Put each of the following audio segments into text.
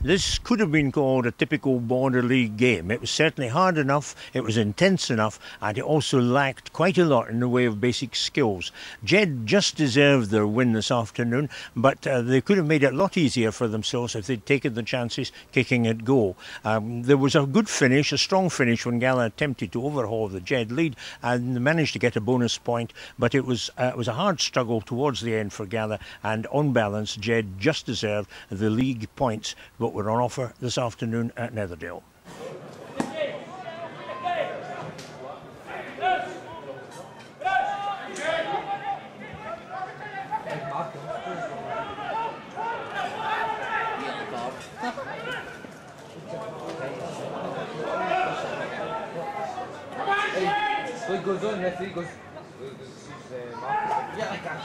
This could have been called a typical border league game. It was certainly hard enough, it was intense enough, and it also lacked quite a lot in the way of basic skills. Jed just deserved their win this afternoon, but they could have made it a lot easier for themselves if they'd taken the chances kicking at goal. There was a good finish, a strong finish, when Gala attempted to overhaul the Jed lead and managed to get a bonus point, but it was a hard struggle towards the end for Gala, and on balance Jed just deserved the league points that were on offer this afternoon at Netherdale. He goes on, referee goes. Yeah, I can.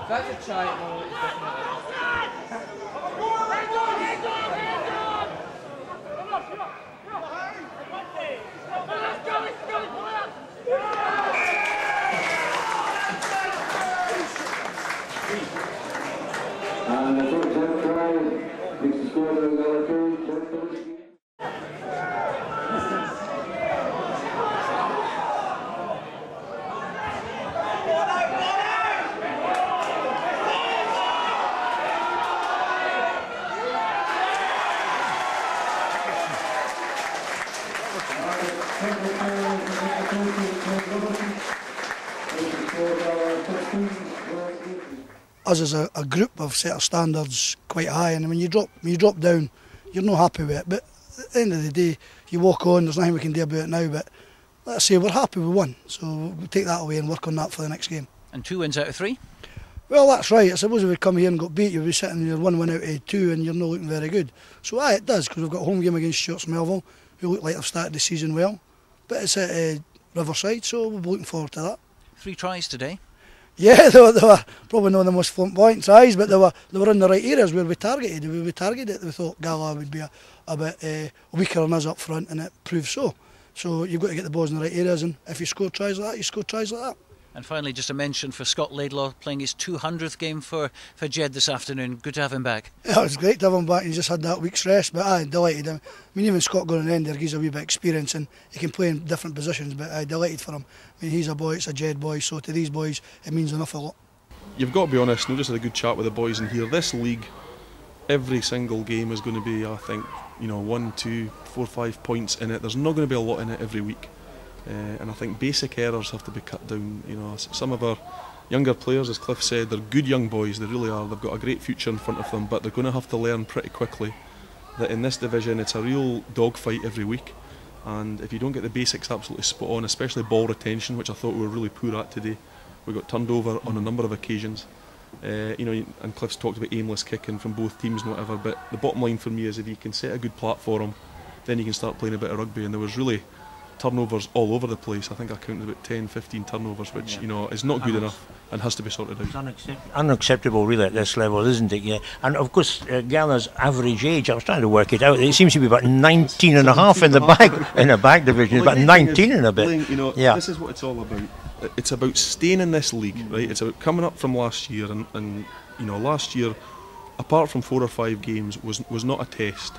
That's a try. And the first half try makes the score to Gala 2, Jedforest. Us as a group have set our standards quite high, and when you drop down, you're not happy with it. But at the end of the day, you walk on. There's nothing we can do about it now. But let's say we're happy with one, so we'll take that away and work on that for the next game. And 2 wins out of 3. Well, that's right. I suppose if we come here and got beat, you'll be sitting there 1 win out of 2, and you're not looking very good. So it does, because we've got a home game against Shorts Melville, who look like they've started the season well. But it's at Riverside, so we'll be looking forward to that. 3 tries today. Yeah, they were probably not the most flamboyant tries, but they were in the right areas where we targeted. If we targeted it, we thought Gala would be a bit weaker on us up front, and it proved so. So you've got to get the balls in the right areas, and if you score tries like that, you score tries like that. And finally, just a mention for Scott Laidlaw playing his 200th game for Jed this afternoon. Good to have him back. Yeah, it was great to have him back. He just had that week's rest, but I'm delighted. I mean, even Scott going on the end there gives a wee bit of experience, and he can play in different positions, but I'm delighted for him. I mean, he's a boy, it's a Jed boy, so to these boys it means an awful lot. You've got to be honest, and we just had a good chat with the boys in here. This league, every single game is going to be, I think, 1, 2, 4, 5 points in it. There's not going to be a lot in it every week. And I think basic errors have to be cut down. Some of our younger players, as Cliff said, they're good young boys, they really are. They've got a great future in front of them, but they're going to have to learn pretty quickly that in this division it's a real dogfight every week, and if you don't get the basics absolutely spot on, especially ball retention, which I thought we were really poor at today. We got turned over on a number of occasions. And Cliff's talked about aimless kicking from both teams and whatever, but the bottom line for me is if you can set a good platform, then you can start playing a bit of rugby, and there was really turnovers all over the place. I think I counted about 10, 15 turnovers, which is not good enough and has to be sorted out. It's unacceptable really at this level, isn't it? Yeah. And of course Gala's average age, I was trying to work it out, it seems to be about 19 and a half in the back division, about 19 and a bit. This is what it's all about. It's about staying in this league, right? It's about coming up from last year, and last year, apart from 4 or 5 games, was not a test.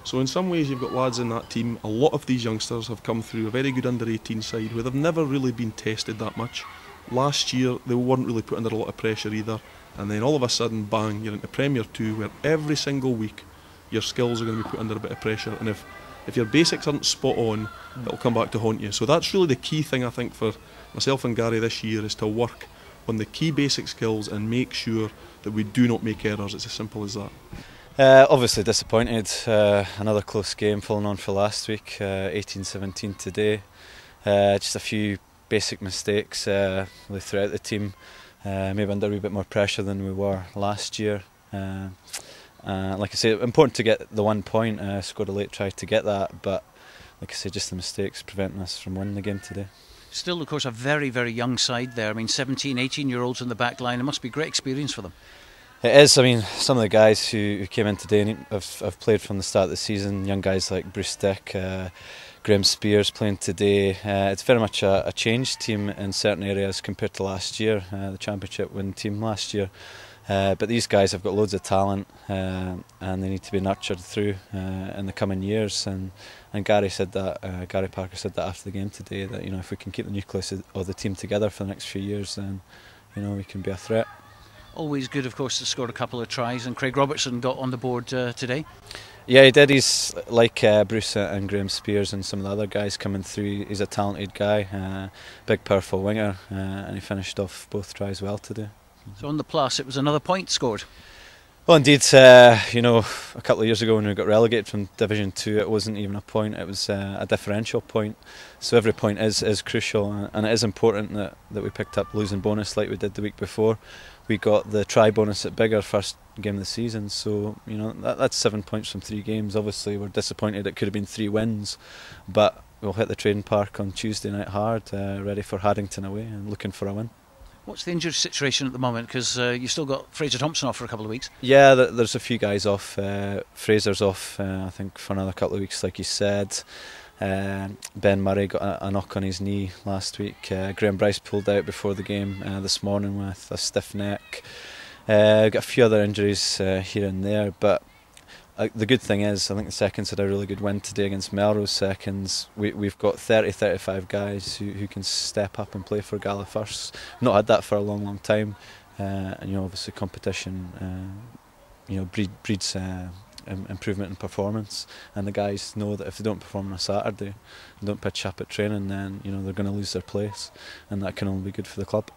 So in some ways you've got lads in that team. A lot of these youngsters have come through a very good under-18 side where they've never really been tested that much. Last year they weren't really put under a lot of pressure either, and then all of a sudden, bang, you're into Premier 2 where every single week your skills are going to be put under a bit of pressure, and if If your basics aren't spot on, it'll come back to haunt you. So that's really the key thing I think for myself and Gary this year, is to work on the key basic skills and make sure that we do not make errors. It's as simple as that. Obviously disappointed. Another close game following on for last week, 18-17 today. Just a few basic mistakes really throughout the team. Maybe under a wee bit more pressure than we were last year. Like I say, important to get the 1 point. Scored a late try to get that, but like I say, just the mistakes preventing us from winning the game today. Still, of course, a very, very young side there. I mean, 17, 18-year-olds in the back line. It must be a great experience for them. It is. I mean, some of the guys who came in today have played from the start of the season. Young guys like Bruce Dick, Graham Spears playing today. It's very much a changed team in certain areas compared to last year, the championship winning team last year. But these guys have got loads of talent, and they need to be nurtured through in the coming years. And Gary said that, Gary Parker said that after the game today, that if we can keep the nucleus of the team together for the next few years, then we can be a threat. Always good, of course, to score a couple of tries, and Craig Robertson got on the board today. Yeah, he did. He's like Bruce and Graham Spears and some of the other guys coming through. He's a talented guy, big powerful winger, and he finished off both tries well today. So on the plus, it was another point scored. Well, indeed, a couple of years ago when we got relegated from Division 2, it wasn't even a point, it was a differential point. So every point is crucial, and it is important that we picked up losing bonus like we did the week before. We got the try bonus at Big, our first game of the season, so that's 7 points from 3 games. Obviously we're disappointed it could have been 3 wins, but we'll hit the training park on Tuesday night hard, ready for Haddington away and looking for a win. What's the injury situation at the moment? Because you've still got Fraser Thompson off for a couple of weeks. Yeah, there's a few guys off. Fraser's off, I think, for another couple of weeks, like you said. Ben Murray got a knock on his knee last week. Graham Bryce pulled out before the game this morning with a stiff neck. Got a few other injuries here and there, but the good thing is, I think the seconds had a really good win today against Melrose seconds. We've got 30-35 guys who can step up and play for Gala first. Not had that for a long time, and obviously competition breeds improvement in performance, and the guys know that if they don't perform on a Saturday and don't pitch up at training, then they're going to lose their place, and that can only be good for the club.